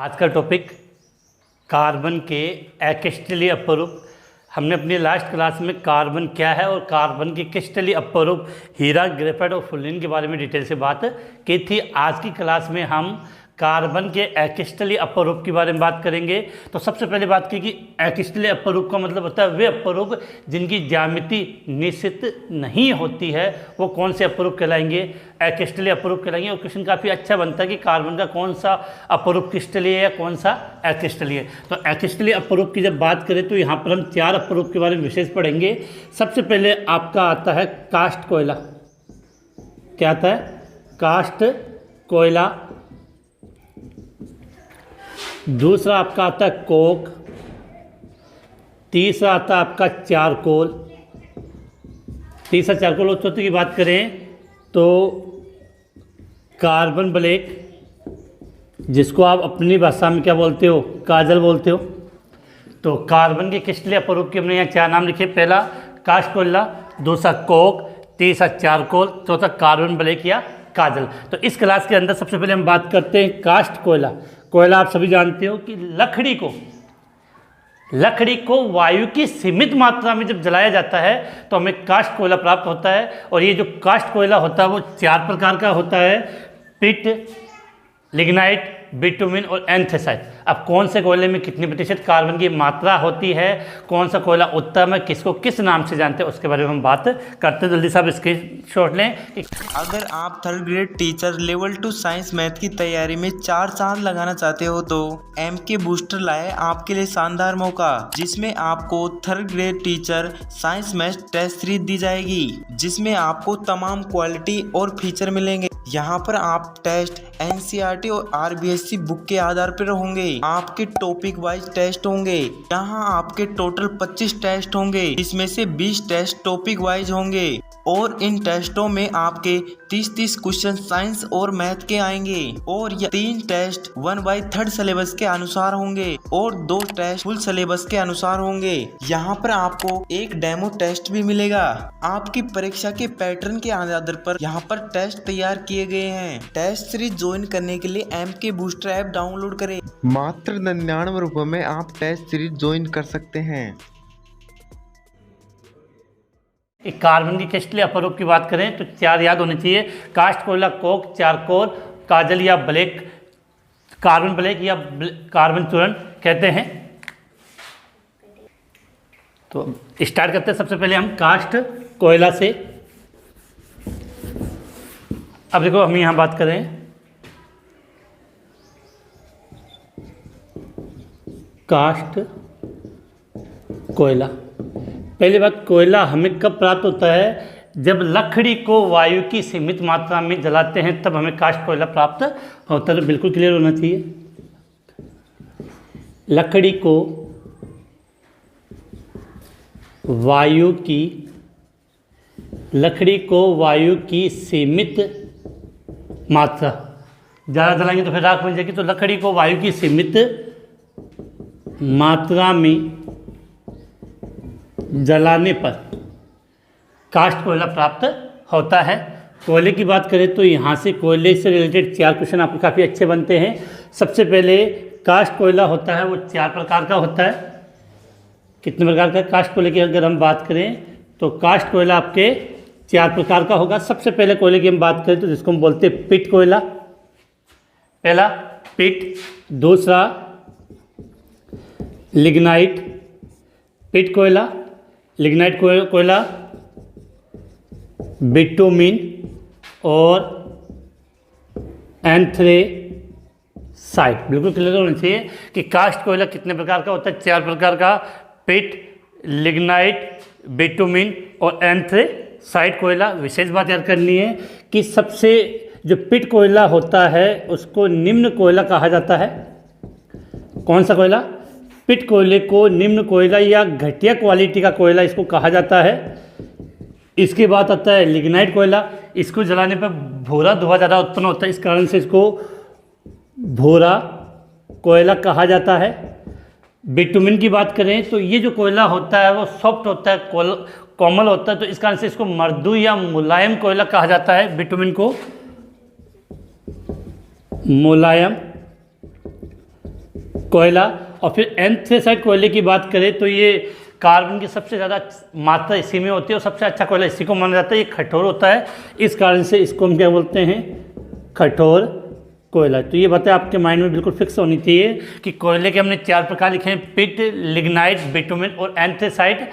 आज का topic carbon के एक्स्टलीय अपरूप। हमने अपनी लास्ट क्लास में कार्बन क्या है और कार्बन के क्रिस्टलीय अपरूप हीरा, ग्रेफाइट और फुल्लिन के बारे में डिटेल से बात की थी। आज की क्लास में हम कार्बन के एक्स्टलीय अपरूप के बारे में बात करेंगे। तो सबसे पहले बात की कि एक्स्टलीय अपरूप का मतलब होता है वे अपरूप जिनकी ज्यामिति निश्चित नहीं होती है, वो कौन से अपरूप कहलाएंगे? एक्स्टलीय अपरूप कहलाएंगे। और क्वेश्चन काफ़ी अच्छा बनता है कि कार्बन का कौन सा अपरूप क्रिस्टलीय है या कौन सा एक्स्टलीय। तो एक्स्टलीय अपरूप की जब बात करें तो यहाँ पर हम 4 अपरूप के बारे में विशेष पढ़ेंगे। सबसे पहले आपका आता है कास्ट कोयला। क्या आता है? कास्ट कोयला। दूसरा आपका आता है कोक। तीसरा आता है आपका चारकोल। तीसरा चारकोल। और चौथे की बात करें तो कार्बन ब्लैक, जिसको आप अपनी भाषा में क्या बोलते हो? काजल बोलते हो। तो कार्बन के क्रिस्टलीय अपरूप के हमने यहाँ 4 नाम लिखे। पहला कास्ट कोयला, दूसरा कोक, तीसरा चारकोल, चौथा कार्बन ब्लैक या काजल। तो इस क्लास के अंदर सबसे पहले हम बात करते हैं कास्ट कोयला। कोयला आप सभी जानते हो कि लकड़ी को वायु की सीमित मात्रा में जब जलाया जाता है तो हमें कास्ट कोयला प्राप्त होता है। और ये जो कास्ट कोयला होता है वो 4 प्रकार का होता है: पिट, लिग्नाइट, बिटुमिन और एंथ्रेसाइट। अब कौन से कोयले में कितनी प्रतिशत कार्बन की मात्रा होती है, कौन सा कोयला उत्तम है, किसको किस नाम से जानते हैं, उसके बारे में हम बात करते हैं। जल्दी से आप स्क्रीनशॉट लें। अगर आप 3rd grade teacher level 2 science math की तैयारी में 4 चांद लगाना चाहते हो तो MK बूस्टर लाए आपके लिए शानदार मौका, जिसमें आपको 3rd grade teacher science math test series दी जाएगी, जिसमें आपको तमाम क्वालिटी और फीचर मिलेंगे। यहाँ पर आप टेस्ट NCERT और RBSC बुक के आधार पर होंगे। आपके टॉपिक वाइज टेस्ट होंगे। यहाँ आपके टोटल 25 टेस्ट होंगे, जिसमें से 20 टेस्ट टॉपिक वाइज होंगे। और इन टेस्टों में आपके 30 क्वेश्चन साइंस और मैथ के आएंगे। और ये 3 टेस्ट 1/3 सिलेबस के अनुसार होंगे और 2 टेस्ट फुल सिलेबस के अनुसार होंगे। यहाँ पर आपको एक डेमो टेस्ट भी मिलेगा। आपकी परीक्षा के पैटर्न के आधार पर यहाँ पर टेस्ट तैयार किए गए हैं। टेस्ट सीरीज ज्वाइन करने के लिए MK बूस्टर ऐप डाउनलोड करें। मात्र 99 रुपए में आप टेस्ट सीरीज ज्वाइन कर सकते हैं। एक कार्बन की क्रिस्टलीय अपरूप की बात करें तो 4 याद होने चाहिए: कास्ट कोयला, कोक, चारकोल, काजल या ब्लैक, कार्बन ब्लैक या कार्बन चूर्ण कहते हैं। तो स्टार्ट करते हैं। सबसे पहले हम कास्ट कोयला से। अब देखो हम यहाँ बात करें कास्ट कोयला। पहली बात, कोयला हमें कब प्राप्त होता है? जब लकड़ी को वायु की सीमित मात्रा में जलाते हैं तब हमें कास्ट कोयला प्राप्त होता है। तो बिल्कुल क्लियर होना चाहिए। लकड़ी को वायु की सीमित मात्रा, ज़्यादा जलाएंगे तो फिर राख बन जाएगी। तो लकड़ी को वायु की सीमित मात्रा में जलाने पर कास्ट कोयला प्राप्त होता है। कोयले की बात करें तो यहाँ से कोयले से रिलेटेड 4 क्वेश्चन आपके काफ़ी अच्छे बनते हैं। सबसे पहले कास्ट कोयला होता है वो 4 प्रकार का होता है। कितने प्रकार का? कास्ट कोयले की अगर हम बात करें तो कास्ट कोयला आपके 4 प्रकार का होगा। सबसे पहले कोयले की हम बात करें तो जिसको हम बोलते हैं पिट कोयला। पहला पिट, दूसरा लिग्नाइट, पिट कोयला, लिग्नाइट कोयला, बिटुमिन और एंथ्रेसाइट। बिल्कुल क्लियर होना चाहिए कि कास्ट कोयला कितने प्रकार का होता है? 4 प्रकार का: पिट, लिग्नाइट, बिटुमिन और एंथ्रेसाइट कोयला। विशेष बात याद करनी है कि सबसे जो पिट कोयला होता है उसको निम्न कोयला कहा जाता है। कौन सा कोयला? पिट कोयले को निम्न कोयला या घटिया क्वालिटी का कोयला इसको कहा जाता है। इसके बाद आता है लिग्नाइट कोयला। इसको जलाने पर भूरा धुआं ज़्यादा उत्पन्न होता है, इस कारण से इसको भूरा कोयला कहा जाता है। बिटुमिन की बात करें तो ये जो कोयला होता है वो सॉफ्ट होता है, कोमल होता है, तो इस कारण से इसको मृदु या मुलायम कोयला कहा जाता है। बिटुमिन को मुलायम कोयला। और फिर एंथ्रेसाइट कोयले की बात करें तो ये कार्बन की सबसे ज़्यादा मात्रा इसी में होती है और सबसे अच्छा कोयला इसी को माना जाता है। ये कठोर होता है, इस कारण से इसको हम क्या बोलते हैं, कठोर कोयला। तो ये बातें आपके माइंड में बिल्कुल फिक्स होनी चाहिए कि कोयले के हमने 4 प्रकार लिखे हैं, पिट, लिग्नाइट, बिटुमिन और एंथ्रेसाइट।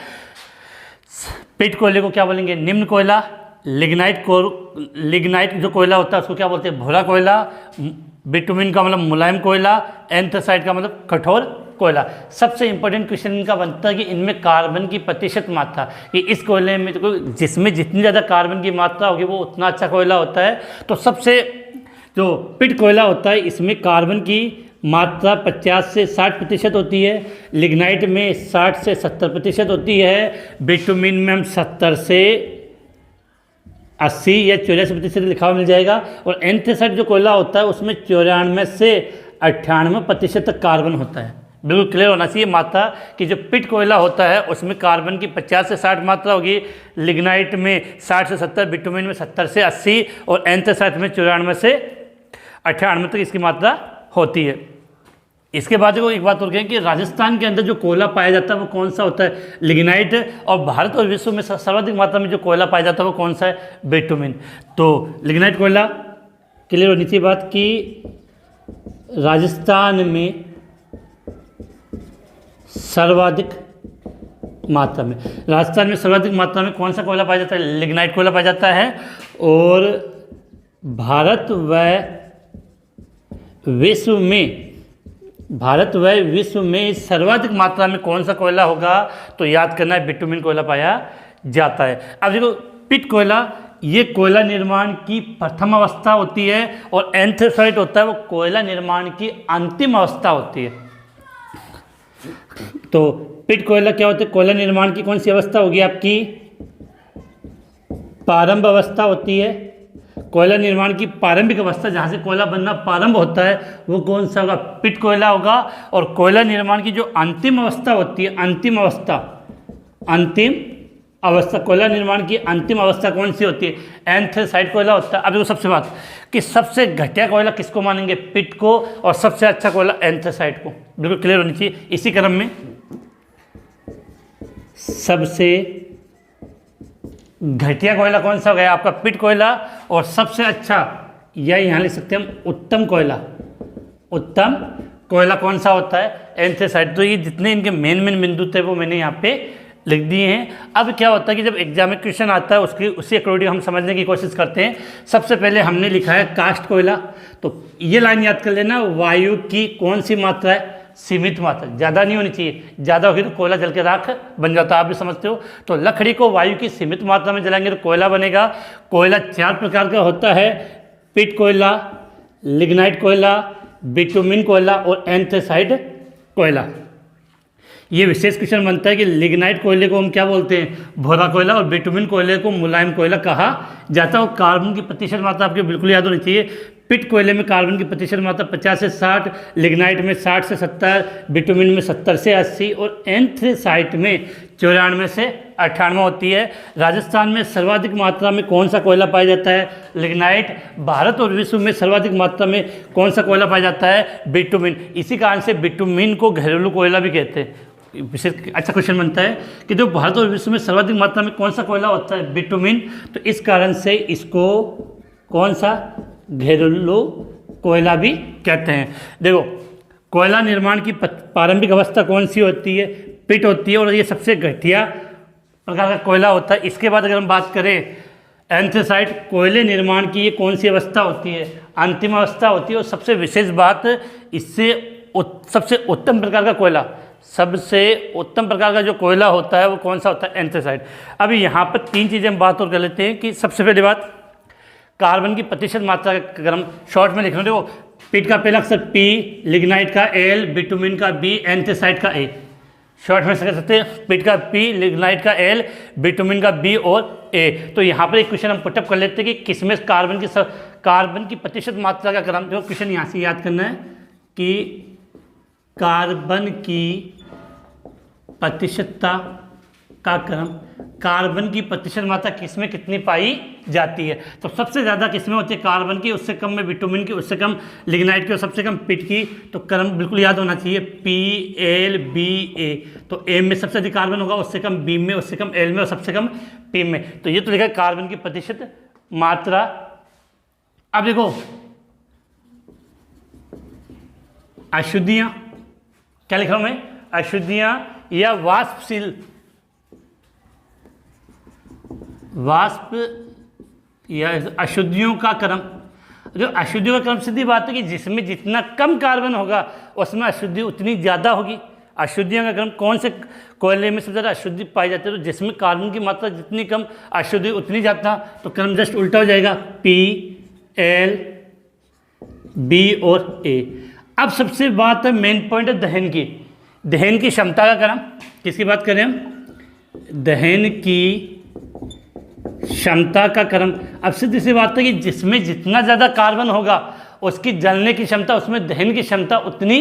पिट कोयले को क्या बोलेंगे, निम्न कोयला। लिग्नाइट जो कोयला होता है उसको क्या बोलते हैं, भूरा कोयला। बिटुमिन का मतलब मुलायम कोयला। एंथ्रेसाइट का मतलब कठोर कोयला। सबसे इंपॉर्टेंट क्वेश्चन इनका बनता है कि इनमें कार्बन की प्रतिशत मात्रा, कि इस कोयले में तो जिसमें जितनी ज़्यादा कार्बन की मात्रा होगी वो उतना अच्छा कोयला होता है। तो सबसे जो पिट कोयला होता है इसमें कार्बन की मात्रा 50 से 60% होती है। लिग्नाइट में 60 से 70% होती है। बिटुमिन में हम 70 से 80 या 84% लिखा हुआ मिल जाएगा। और एंथ्रेसाइट जो कोयला होता है उसमें 94 से 98% तक कार्बन होता है। बिल्कुल क्लियर होना चाहिए मात्रा कि जो पिट कोयला होता है उसमें कार्बन की 50 से 60 मात्रा होगी, लिग्नाइट में 60 से 70, बिटुमिन में 70 से 80 और एंथ्रेसाइट में 94 से 98 तक इसकी मात्रा होती है। इसके बाद एक बात और कहें कि राजस्थान के अंदर जो कोयला पाया जाता है वो कौन सा होता है, लिग्नाइट। और भारत और विश्व में सर्वाधिक मात्रा में जो कोयला पाया जाता है वो कौन सा है, बिटुमिन। तो लिग्नाइट कोयला क्लियर होनी चाहिए बात कि राजस्थान में सर्वाधिक मात्रा में कौन सा कोयला पाया जाता है, लिग्नाइट कोयला पाया जाता है। और भारत व विश्व में सर्वाधिक मात्रा में कौन सा कोयला होगा, तो याद करना है बिटुमिन कोयला पाया जाता है। अब देखो पिट कोयला, ये कोयला निर्माण की प्रथम अवस्था होती है और एंथ्रेसाइट होता है वो कोयला निर्माण की अंतिम अवस्था होती है। तो पिट कोयला क्या होता है, कोयला निर्माण की कौन सी अवस्था होगी आपकी, प्रारंभ अवस्था होती है। कोयला निर्माण की प्रारंभिक अवस्था जहाँ से कोयला बनना प्रारंभ होता है वो कौन सा होगा, पिट कोयला होगा। और कोयला निर्माण की जो अंतिम अवस्था होती है, अंतिम अवस्था कोयला निर्माण की अंतिम अवस्था कौन सी होती है, एंथ्रेसाइट कोयला होता है। अब देखो सबसे बात कि सबसे घटिया कोयला किसको मानेंगे, पिट को, और सबसे अच्छा कोयला एंथ्रेसाइट को। बिल्कुल क्लियर होनी चाहिए। इसी क्रम में सबसे घटिया कोयला कौन सा हो गया आपका, पिट कोयला। और सबसे अच्छा, या यहाँ लिख सकते हैं हम उत्तम कोयला कौन सा होता है, एंथ्रेसाइट। तो ये जितने इनके मेन बिंदु थे वो मैंने यहाँ पे लिख दिए हैं। अब क्या होता है कि जब एग्जाम में क्वेश्चन आता है उसी अकॉर्डिंग हम समझने की कोशिश करते हैं। सबसे पहले हमने लिखा है कास्ट कोयला, तो ये लाइन याद कर लेना, वायु की कौन सी मात्रा है, सीमित मात्रा, ज़्यादा नहीं होनी चाहिए, ज़्यादा होगी तो कोयला जल के राख बन जाता है, आप भी समझते हो। तो लकड़ी को वायु की सीमित मात्रा में जलाएंगे तो कोयला बनेगा। कोयला 4 प्रकार का होता है, पिट कोयला, लिग्नाइट कोयला, बिटुमिन कोयला और एंथ्रेसाइट कोयला। ये विशेष क्वेश्चन बनता है कि लिग्नाइट कोयले को हम क्या बोलते हैं, भूरा कोयला, और बिटुमिन कोयले को मुलायम कोयला कहा जाता है। और कार्बन की प्रतिशत मात्रा आपके बिल्कुल याद होनी चाहिए। पिट कोयले में कार्बन की प्रतिशत मात्रा 50 से 60, लिग्नाइट में 60 से 70, बिटुमिन में 70 से 80 और एंथ्रेसाइट में 94 से 98 होती है। राजस्थान में सर्वाधिक मात्रा में कौन सा कोयला पाया जाता है, लिग्नाइट। भारत और विश्व में सर्वाधिक मात्रा में कौन सा कोयला पाया जाता है, बिटुमिन। इसी कारण से बिटुमिन को घरेलू कोयला भी कहते हैं। विशेष अच्छा क्वेश्चन बनता है कि जो भारत और विश्व में सर्वाधिक मात्रा में कौन सा कोयला होता है, बिटुमिन। तो इस कारण से इसको कौन सा, घरेलू कोयला भी कहते हैं। देखो कोयला निर्माण की प्रारंभिक अवस्था कौन सी होती है, पिट होती है, और ये सबसे घटिया प्रकार का कोयला होता है। इसके बाद अगर हम बात करें एंथ्रेसाइट कोयले निर्माण की, ये कौन सी अवस्था होती है, अंतिम अवस्था होती है। और सबसे विशेष बात, इससे सबसे उत्तम प्रकार का कोयला, सबसे उत्तम प्रकार का जो कोयला होता है वो कौन सा होता है, एंथ्रेसाइट। अभी यहाँ पर 3 चीज़ें हम बात और कर लेते हैं कि सबसे पहली बात कार्बन की प्रतिशत मात्रा का अगर हम शॉर्ट में लिख रहे हो, पिट का पहला अक्षर P, लिग्नाइट का L, बिटुमिन का B, एंथ्रेसाइट का A। शॉर्ट में कह सकते हैं पिट का P, लिग्नाइट का L, बिटुमिन का B और A। तो यहाँ पर एक क्वेश्चन हम पुटअप कर लेते हैं कि किसमें कार्बन की प्रतिशत मात्रा का क्रम, जो क्वेश्चन यहाँ से याद करना है कि कार्बन की प्रतिशतता का क्रम, कार्बन की प्रतिशत मात्रा किसमें कितनी पाई जाती है। तो सबसे ज़्यादा किसमें होती है कार्बन की, उससे कम में बिटुमिन की, उससे कम लिग्नाइट की और सबसे कम पिट की। तो क्रम बिल्कुल याद होना चाहिए PLBA। तो ए में सबसे अधिक कार्बन होगा, उससे कम बी में, उससे कम एल में और सबसे कम पी में। तो ये तो लिखा है कार्बन की प्रतिशत मात्रा। अब देखो अशुद्धियाँ, क्या लिखा हूँ मैं, अशुद्धियाँ या वाष्पशील, वाष्प या अशुद्धियों का क्रम। जो अशुद्धियों का क्रम सीधी बात है कि जिसमें जितना कम कार्बन होगा उसमें अशुद्धि उतनी ज़्यादा होगी। अशुद्धियों का क्रम कौन से कोयले में सबसे ज़्यादा अशुद्धि पाई जाती है, तो जिसमें कार्बन की मात्रा जितनी कम अशुद्धि उतनी ज़्यादा। तो क्रम जस्ट उल्टा हो जाएगा, PL B और A। अब सबसे बात है मेन पॉइंट है दहन की, दहन की क्षमता का क्रम। किसकी बात करें हम, दहन की क्षमता का क्रम। अब सीधी सी बात है कि जिसमें जितना ज़्यादा कार्बन होगा उसकी जलने की क्षमता, उसमें दहन की क्षमता उतनी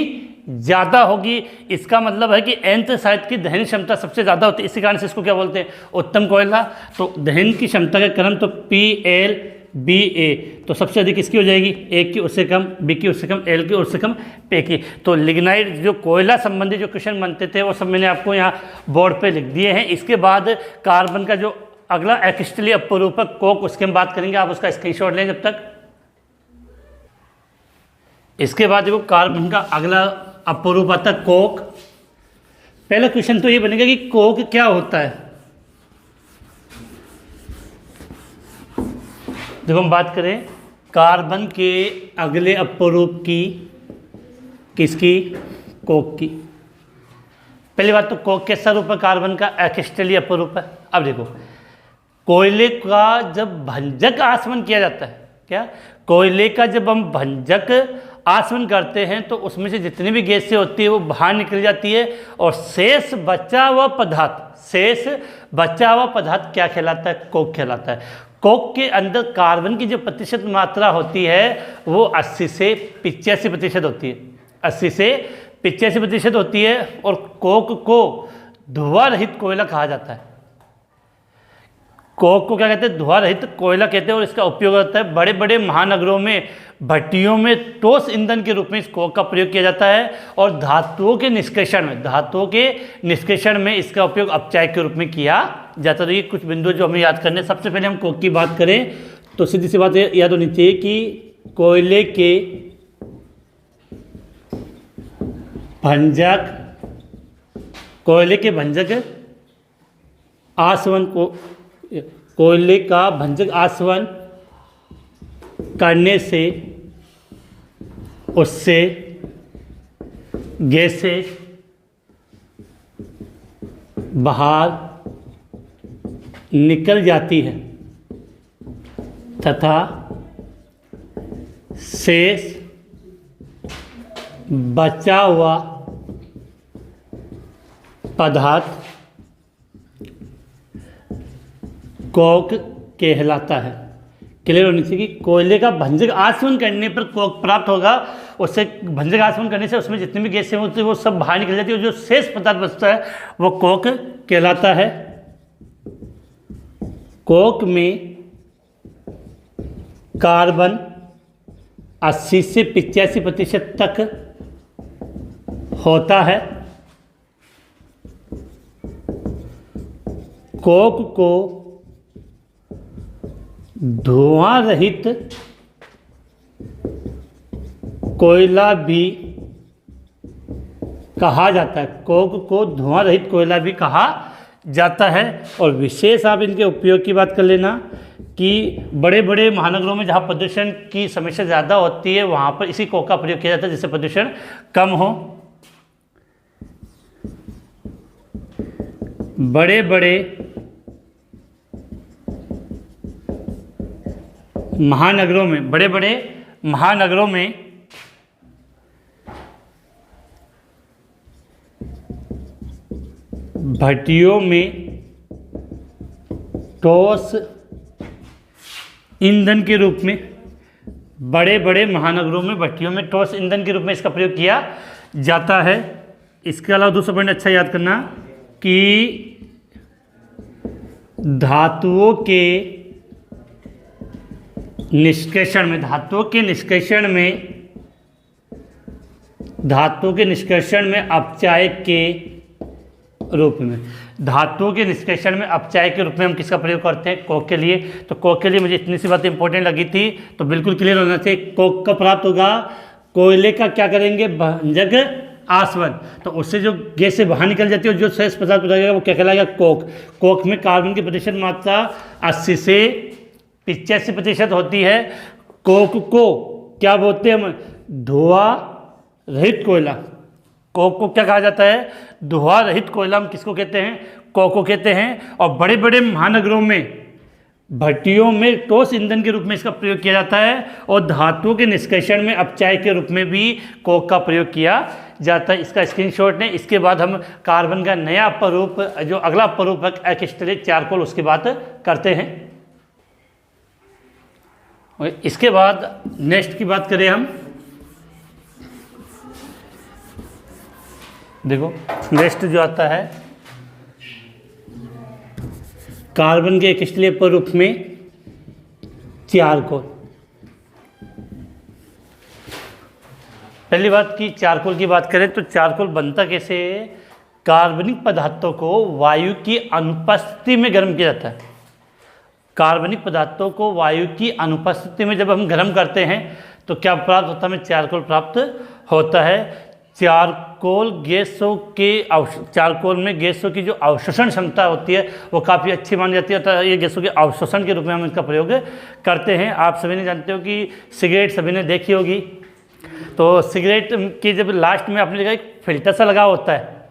ज़्यादा होगी। इसका मतलब है कि एंथ्रासाइट की दहन क्षमता सबसे ज़्यादा होती है, इसी कारण से इसको क्या बोलते हैं, उत्तम कोयला। तो दहन की क्षमता का क्रम तो PLBA। तो सबसे अधिक इसकी हो जाएगी, A की उससे कम, B की उससे कम, L की उससे कम, P की। तो लिग्नाइट जो कोयला संबंधी जो क्वेश्चन बनते थे वो सब मैंने आपको यहाँ बोर्ड पे लिख दिए हैं। इसके बाद कार्बन का जो अगला एक्स्टली अपरूपक कोक, उसके हम बात करेंगे, आप उसका स्क्रीनशॉट लें जब तक। इसके बाद देखो कार्बन का अगला अपरूप आता है कोक। पहला क्वेश्चन तो ये बनेगा कि कोक क्या होता है। देखो हम बात करें कार्बन के अगले अपरूप की, किसकी, कोक की। पहली बात तो कोक कैसा रूप है, कार्बन का एक्स्टली अपरूप है। अब देखो कोयले का जब भंजक आसवन किया जाता है, क्या, कोयले का जब हम भंजक आसवन करते हैं तो उसमें से जितनी भी गैसें होती है वो बाहर निकल जाती है और शेष बचा हुआ पदार्थ, शेष बचा हुआ पदार्थ क्या कहलाता है, कोक कहलाता है। कोक के अंदर कार्बन की जो प्रतिशत मात्रा होती है वो 80 से 85% होती है, 80 से 85% होती है। और कोक को धुआं रहित कोयला कहा जाता है। कोक को क्या कहते हैं, धुआं रहित कोयला कहते हैं। और इसका उपयोग होता है बड़े बड़े महानगरों में, भट्टियों में ठोस ईंधन के रूप में इस कोक का प्रयोग किया जाता है। और धातुओं के निष्कर्षण में, धातुओं के निष्कर्षण में इसका उपयोग अपचायक के रूप में किया जाता है। तो ये कुछ बिंदु जो हमें याद करने। सबसे पहले हम कोक की बात करें तो सीधी सी बात याद होनी चाहिए कि कोयले के भंजक, कोयले के भंजक आसवन को, कोयले का भंजक आसवन करने से उससे गैसें बाहर निकल जाती है तथा शेष बचा हुआ पदार्थ कोक कहलाता है। क्लियर होनी चाहिए कि कोयले का भंजक आसवन करने पर कोक प्राप्त होगा। उससे भंजक आसवन करने से उसमें जितनी भी गैसें होती है वो सब बाहर निकल जाती है और जो शेष पदार्थ बचता है वो कोक कहलाता है। कोक में कार्बन 80 से 85% तक होता है। कोक को धुआं रहित कोयला भी कहा जाता है। कोक को धुआं रहित कोयला भी कहा जाता है। और विशेष आप इनके उपयोग की बात कर लेना कि बड़े बड़े महानगरों में जहाँ प्रदूषण की समस्या ज़्यादा होती है वहाँ पर इसी कोक का प्रयोग किया जाता है जिससे प्रदूषण कम हो। बड़े बड़े महानगरों में, बड़े बड़े महानगरों में भट्टियों में ठोस ईंधन के रूप में, बड़े बड़े महानगरों में भट्टियों में ठोस ईंधन के रूप में इसका प्रयोग किया जाता है। इसके अलावा दूसरा पॉइंट अच्छा याद करना कि धातुओं के निष्कर्षण में, धातुओं के निष्कर्षण में अपचायक के रूप में, धातुओं के निष्कर्षण में अपचायक के रूप में हम किसका प्रयोग करते हैं? कोक के लिए। तो कोक के लिए मुझे इतनी सी बात इंपॉर्टेंट लगी थी, तो बिल्कुल क्लियर होना चाहिए। कोक का प्राप्त होगा, कोयले का क्या करेंगे? भंजक आसवन। तो उससे जो गैस से बाहर निकल जाती है और जो शेष पदार्थ बचेगा वो क्या कहलाएगा? कोक। कोक में कार्बन की प्रतिशत मात्रा 80 से 85% होती है। कोक को क्या बोलते हैं हम? धुआं रहित कोयला। कोक को क्या कहा जाता है? धुआं रहित कोयला हम किसको कहते हैं? कोक को कहते हैं। और बड़े बड़े महानगरों में, भट्टियों में ठोस ईंधन के रूप में इसका प्रयोग किया जाता है, और धातुओं के निष्कर्षण में अपचायक के रूप में भी कोक का प्रयोग किया जाता है। इसका स्क्रीनशॉट लें। इसके बाद हम कार्बन का नया अपरूप, जो अगला अपरूप है एक्रिस्टलेट चारकोल, उसकी बात करते हैं। और इसके बाद नेक्स्ट की बात करें हम, देखो नेक्स्ट जो आता है कार्बन के क्रिस्टलीय रूप में चारकोल। पहली बात की चारकोल की बात करें तो चारकोल बनता कैसे है? कार्बनिक पदार्थों को वायु की अनुपस्थिति में गर्म किया जाता है। कार्बनिक पदार्थों को वायु की अनुपस्थिति में जब हम गर्म करते हैं तो क्या प्राप्त होता है? हमें चारकोल प्राप्त होता है। चारकोल में गैसों की जो अवशोषण क्षमता होती है वो काफ़ी अच्छी मानी जाती है, तो ये गैसों के अवशोषण के रूप में हम इसका प्रयोग करते हैं। आप सभी ने जानते हो कि सिगरेट सभी ने देखी होगी, तो सिगरेट की जब लास्ट में आपने देखा एक फिल्टर सा लगा होता है,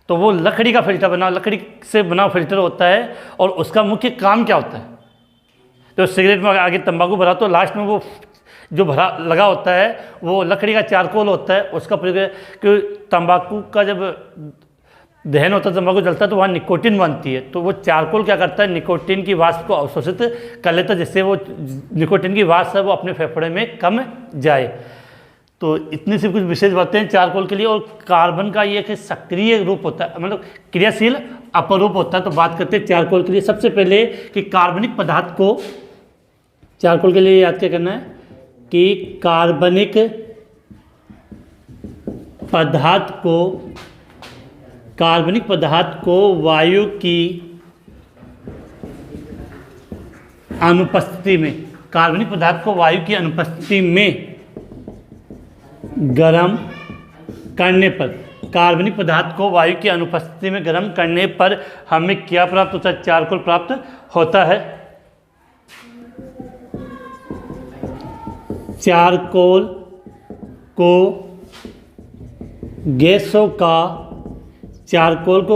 तो वो लकड़ी का फिल्टर लकड़ी से बना फिल्टर होता है। और उसका मुख्य काम क्या होता है? तो सिगरेट में आगे तंबाकू भरा तो लास्ट में वो जो भरा लगा होता है वो लकड़ी का चारकोल होता है, उसका प्रयोग है। क्योंकि तंबाकू का जब दहन होता है, तंबाकू जलता है तो वहाँ निकोटिन बनती है, तो वो चारकोल क्या करता है? निकोटिन की वाष्प को अवशोषित कर लेता है, जिससे वो निकोटिन की वाष्प है वो अपने फेफड़े में कम जाए। तो इतनी सी कुछ विशेष बातें हैं चारकोल के लिए। और कार्बन का ये एक सक्रिय रूप होता है, मतलब क्रियाशील अपरूप होता है। तो बात करते हैं चारकोल के लिए। सबसे पहले कि कार्बनिक पदार्थ को, चारकोल के लिए याद क्या करना है कि कार्बनिक पदार्थ को वायु की अनुपस्थिति में, कार्बनिक पदार्थ को वायु की अनुपस्थिति में गर्म करने पर, कार्बनिक पदार्थ को वायु की अनुपस्थिति में गर्म करने पर हमें क्या प्राप्त होता है? चारकोल प्राप्त होता है। चारकोल को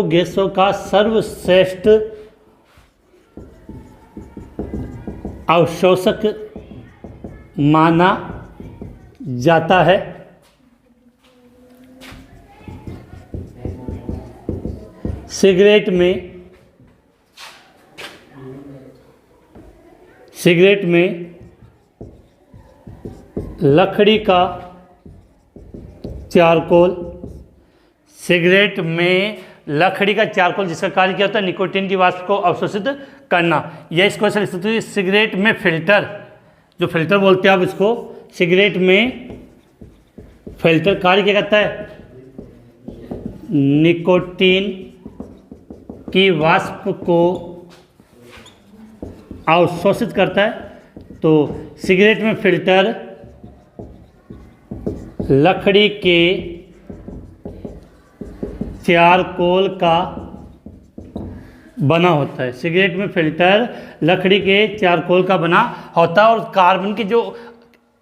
गैसों का सर्वश्रेष्ठ अवशोषक माना जाता है। सिगरेट में लकड़ी का चारकोल, सिगरेट में लकड़ी का चारकोल जिसका कार्य क्या होता है? निकोटीन की वाष्प को अवशोषित करना। यह इसको ऐसा लिख सकते हैं, सिगरेट में फिल्टर, जो फिल्टर बोलते हैं आप इसको, सिगरेट में फिल्टर कार्य क्या करता है? निकोटीन की वाष्प को अवशोषित करता है। तो सिगरेट में फिल्टर लकड़ी के चारकोल का बना होता है। सिगरेट में फिल्टर लकड़ी के चारकोल का बना होता है। और कार्बन के जो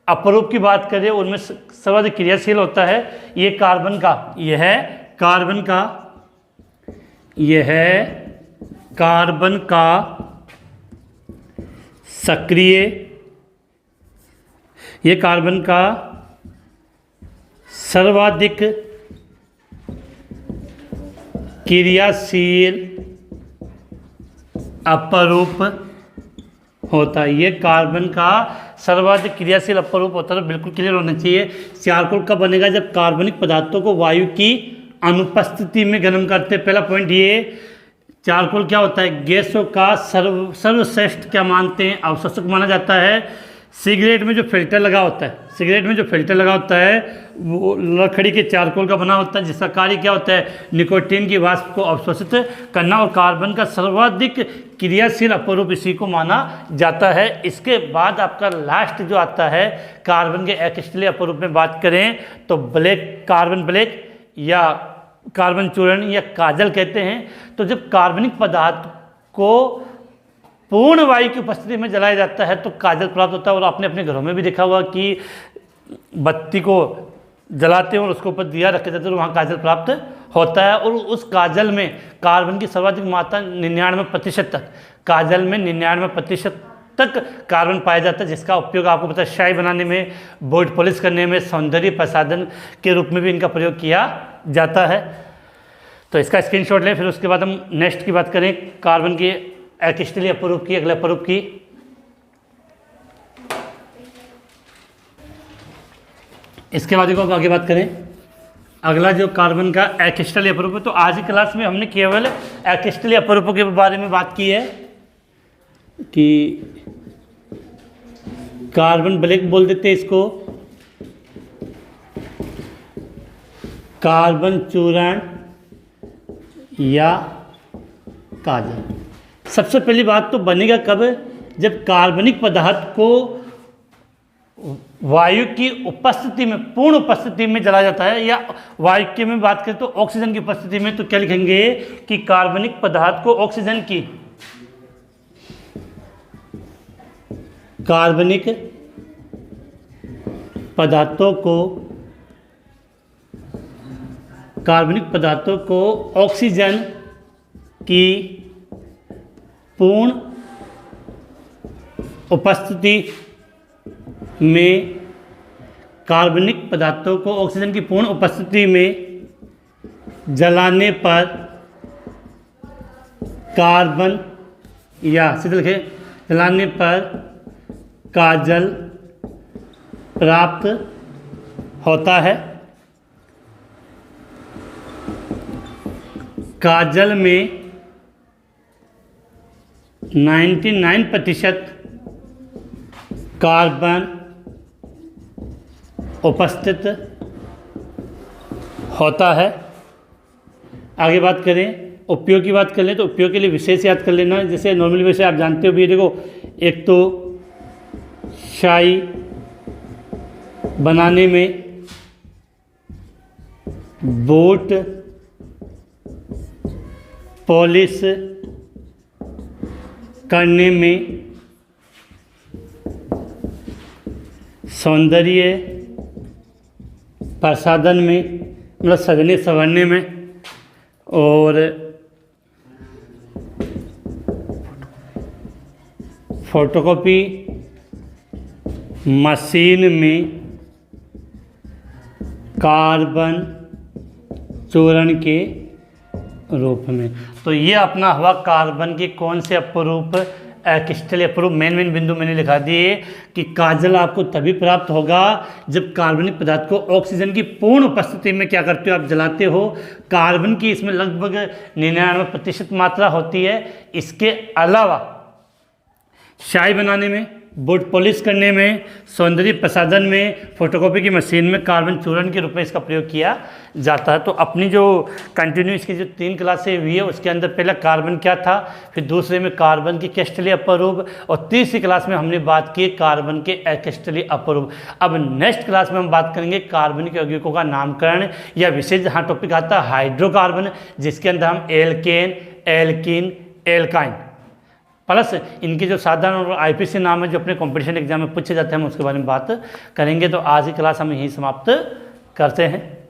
अपरूप की बात करें उनमें सर्वाधिक क्रियाशील होता है ये कार्बन का सक्रिय, ये कार्बन का सर्वाधिक क्रियाशील अपरूप होता है। ये कार्बन का सर्वाधिक क्रियाशील अपरूप होता है। तो बिल्कुल क्लियर होना चाहिए। चारकोल कब बनेगा? जब कार्बनिक पदार्थों को वायु की अनुपस्थिति में गर्म करते हैं। पहला पॉइंट ये, चारकोल क्या होता है? गैसों का सर्वश्रेष्ठ क्या मानते हैं? अवशोषक माना जाता है। सिगरेट में जो फिल्टर लगा होता है, सिगरेट में जो फिल्टर लगा होता है वो लकड़ी के चारकोल का बना होता है, जिसका कार्य क्या होता है? निकोटीन की वाष्प को अवशोषित करना और कार्बन का सर्वाधिक क्रियाशील अपरूप इसी को माना जाता है। इसके बाद आपका लास्ट जो आता है कार्बन के एक्स्टलीय अपरूप में बात करें तो ब्लैक, कार्बन ब्लैक या कार्बन चूर्ण या काजल कहते हैं। तो जब कार्बनिक पदार्थ को पूर्ण वायु की उपस्थिति में जलाया जाता है तो काजल प्राप्त होता है। और आपने अपने घरों में भी देखा होगा कि बत्ती को जलाते हैं और उसके ऊपर दिया रखे जाते हैं तो वहाँ काजल प्राप्त होता है। और उस काजल में कार्बन की सर्वाधिक मात्रा 99% तक, काजल में 99% तक कार्बन पाया जाता है, जिसका उपयोग आपको पता है शाई बनाने में, बोर्ड पॉलिश करने में, सौंदर्य प्रसाधन के रूप में भी इनका प्रयोग किया जाता है। तो इसका स्क्रीनशॉट लें। फिर उसके बाद हम नेक्स्ट की बात करें कार्बन के एक्स्टलीय अपरूप की, अगले अपरूप की। इसके बाद देखो आगे बात करें अगला जो कार्बन का एक्स्टलीय अपरूप है। तो आज की क्लास में हमने केवल एक्स्टलीय अपरूपों के बारे में बात की है कि कार्बन ब्लैक बोल देते हैं इसको, कार्बन चूर्ण या काजल। सबसे पहली बात तो बनेगा कब? जब कार्बनिक पदार्थ को वायु की उपस्थिति में, पूर्ण उपस्थिति में जलाया जाता है, या वायु की में बात करें तो ऑक्सीजन की उपस्थिति में। तो क्या लिखेंगे कि कार्बनिक पदार्थ को ऑक्सीजन की, कार्बनिक पदार्थों को ऑक्सीजन की पूर्ण उपस्थिति में, कार्बनिक पदार्थों को ऑक्सीजन की पूर्ण उपस्थिति में जलाने पर कार्बन, या सीधे लिखे जलाने पर काजल प्राप्त होता है। काजल में 99% कार्बन उपस्थित होता है। आगे बात करें उपयोग की बात कर लें तो उपयोग के लिए विशेष याद कर लेना। जैसे नॉर्मली वैसे आप जानते हो भी, देखो एक तो शाई बनाने में, बोट पॉलिश करने में, सौंदर्य प्रसाधन में, मतलब सजने संवरने में, और फोटोकॉपी मशीन में कार्बन चूर्ण के रूप में। तो ये अपना हुआ कार्बन के कौन से अपरूप, एक्स्टलीय अपरूप। मेन बिंदु मैंने लिखा दिए कि काजल आपको तभी प्राप्त होगा जब कार्बनिक पदार्थ को ऑक्सीजन की पूर्ण उपस्थिति में क्या करते हो, आप जलाते हो। कार्बन की इसमें लगभग 99% मात्रा होती है। इसके अलावा शाई बनाने में, बोर्ड पॉलिश करने में, सौंदर्य प्रसाधन में, फोटोकॉपी की मशीन में कार्बन चूर्ण के रूप में इसका प्रयोग किया जाता है। तो अपनी जो कंटिन्यू इसकी जो 3 क्लासें हुई है उसके अंदर पहला कार्बन क्या था, फिर दूसरे में कार्बन के एक्स्टलीय अपरूप, और तीसरी क्लास में हमने बात की कार्बन के एक्स्टलीय अपरूप। अब नेक्स्ट क्लास में हम बात करेंगे कार्बनिक यौगिकों का नामकरण या विशेष जहाँ टॉपिक आता है हाइड्रोकार्बन, जिसके अंदर हम एल्केन, एल्कीन, एल्काइन प्लस इनके जो साधारण और आईपीसी नाम है जो अपने कंपटीशन एग्जाम में पूछे जाते हैं, हम उसके बारे में बात करेंगे। तो आज की क्लास हम यहीं समाप्त करते हैं।